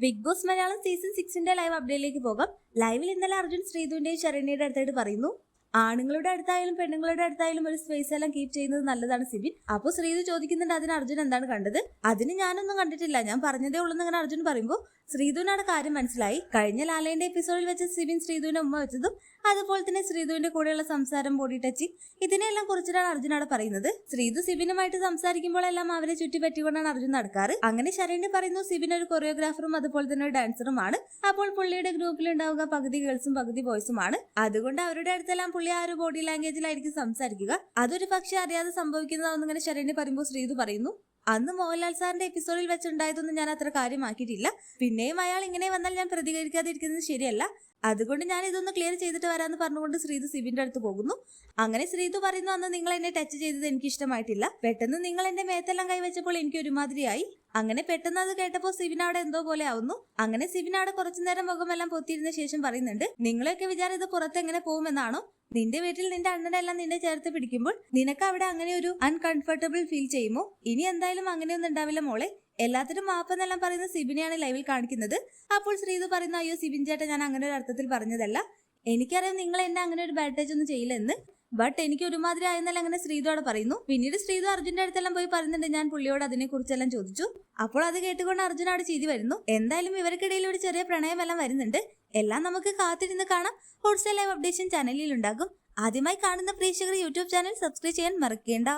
Big Boss Malayalam season 6 live അപ്ഡേറ്റിലേക്ക് പോകാം. ലൈവിൽ ഇന്നലെ അർജുൻ ശ്രീധുവിന്റെയും ശരണ്യയുടെ അടുത്തായിട്ട് പറയുന്നു, ആണുങ്ങളുടെ അടുത്തായാലും പെണ്ണുങ്ങളുടെ അടുത്തായാലും ഒരു സ്പേസ് എല്ലാം കീപ്പ് ചെയ്യുന്നത് നല്ലതാണ് സിബിൻ. അപ്പോൾ ശ്രീധു ചോദിക്കുന്നുണ്ട് അതിന് അർജുൻ എന്താണ് കണ്ടത്? അതിന് ഞാനൊന്നും കണ്ടിട്ടില്ല, ഞാൻ പറഞ്ഞതേ ഉള്ളൂ അങ്ങനെ അർജുൻ പറയുമ്പോൾ ശ്രീധുവിനാണ് കാര്യം മനസ്സിലായി. കഴിഞ്ഞ ലാലേന്റെ എപ്പിസോഡിൽ വെച്ച് സിബിൻ ശ്രീധുവിനെ ഉമ്മ വെച്ചതും അതുപോലെ തന്നെ ശ്രീധുവിന്റെ കൂടെയുള്ള സംസാരം, ബോഡി ടച്ചിങ്, ഇതിനെല്ലാം കുറിച്ചിട്ടാണ് അർജുൻ അവിടെ പറയുന്നത്. ശ്രീധു സിബിനുമായിട്ട് സംസാരിക്കുമ്പോഴെല്ലാം അവരെ ചുറ്റിപ്പറ്റിക്കൊണ്ടാണ് അർജുൻ നടക്കാറ്. അങ്ങനെ ശരണ്യ പറയുന്നു സിബിൻ ഒരു കൊറിയോഗ്രാഫറും അതുപോലെ തന്നെ ഒരു ഡാൻസറുമാണ്. അപ്പോൾ പുള്ളിയുടെ ഗ്രൂപ്പിൽ ഉണ്ടാവുക പകുതി ഗേൾസും പകുതി ബോയ്സുമാണ്. അതുകൊണ്ട് അവരുടെ അടുത്തെല്ലാം പുള്ളി ആ ഒരു ബോഡി ലാംഗ്വേജിലായിരിക്കും സംസാരിക്കുക. അതൊരു പക്ഷെ അറിയാതെ സംഭവിക്കുന്നതാണെന്നിങ്ങനെ ശരണ്യ പറയുമ്പോൾ ശ്രീധു പറയുന്നു, അന്ന് മോഹൻലാൽ സാറിന്റെ എപ്പിസോഡിൽ വെച്ചുണ്ടായതൊന്നും ഞാൻ അത്ര കാര്യമാക്കിയിട്ടില്ല. പിന്നെയും അയാൾ ഇങ്ങനെ വന്നാൽ ഞാൻ പ്രതികരിക്കാതിരിക്കുന്നത് ശരിയല്ല. അതുകൊണ്ട് ഞാൻ ഇതൊന്ന് ക്ലിയർ ചെയ്തിട്ട് വരാമെന്ന് പറഞ്ഞുകൊണ്ട് ശ്രീധു സിബിന്റെ അടുത്ത് പോകുന്നു. അങ്ങനെ ശ്രീധു പറയുന്നു, അന്ന് നിങ്ങൾ എന്നെ ടച്ച് ചെയ്തത് എനിക്ക് ഇഷ്ടമായിട്ടില്ല. പെട്ടെന്ന് നിങ്ങൾ എന്റെ മേത്തെല്ലാം കൈവച്ചപ്പോൾ എനിക്ക് ഒരുമാതിരിയായി. അങ്ങനെ പെട്ടെന്ന് അത് കേട്ടപ്പോൾ സിബിൻ അവിടെ എന്തോ പോലെ ആവുന്നു. അങ്ങനെ സിബിൻ അവിടെ കുറച്ചു നേരം മുഖമെല്ലാം പൊത്തിയിരുന്ന ശേഷം പറയുന്നുണ്ട്, നിങ്ങളെയൊക്കെ വിചാരം ഇത് പുറത്ത് എങ്ങനെ പോകുമെന്നാണോ? നിന്റെ വീട്ടിൽ നിന്റെ അണ്ണനെല്ലാം നിന്നെ ചേർത്ത് പിടിക്കുമ്പോൾ നിനക്ക് അവിടെ അങ്ങനെ ഒരു അൺകംഫർട്ടബിൾ ഫീൽ ചെയ്യുമോ? ഇനി എന്തായാലും അങ്ങനെയൊന്നും ഉണ്ടാവില്ല മോളെ. എല്ലാത്തിനും മാപ്പെന്നെല്ലാം പറയുന്ന സിബിനെയാണ് ലൈവിൽ കാണിക്കുന്നത്. അപ്പോൾ ശ്രീധു പറയുന്നു, അയ്യോ സിബിൻ ചേട്ടാ, ഞാൻ അങ്ങനെ ഒരു അർത്ഥത്തിൽ പറഞ്ഞതല്ല. എനിക്കറിയാം നിങ്ങൾ എന്നെ അങ്ങനെ ഒരു ബാഡ് ടച്ച് ഒന്നും ചെയ്യില്ലെന്ന്. ബട്ട് എനിക്ക് ഒരുമാതിരി ആയെന്നല്ല അങ്ങനെ ശ്രീധു അവിടെ പറയുന്നു. പിന്നീട് ശ്രീധു അർജുന്റെ അടുത്തെല്ലാം പോയി പറയുന്നുണ്ട്, ഞാൻ പുള്ളിയോട് അതിനെ കുറിച്ചെല്ലാം ചോദിച്ചു. അപ്പോൾ അത് കേട്ടുകൊണ്ട് അർജുൻ അവിടെ ചെയ്തി വരുന്നു. എന്തായാലും ഇവർക്കിടയിൽ ഒരു ചെറിയ പ്രണയമെല്ലാം വരുന്നുണ്ട്. എല്ലാം നമുക്ക് കാത്തിരുന്ന് കാണാം. ഹോട്ട്സ്റ്റാർ ലൈവ് അപ്ഡേഷൻ ചാനലിൽ ഉണ്ടാകും. ആദ്യമായി കാണുന്ന പ്രേക്ഷകർ യൂട്യൂബ് ചാനൽ സബ്സ്ക്രൈബ് ചെയ്യാൻ മറക്കേണ്ട.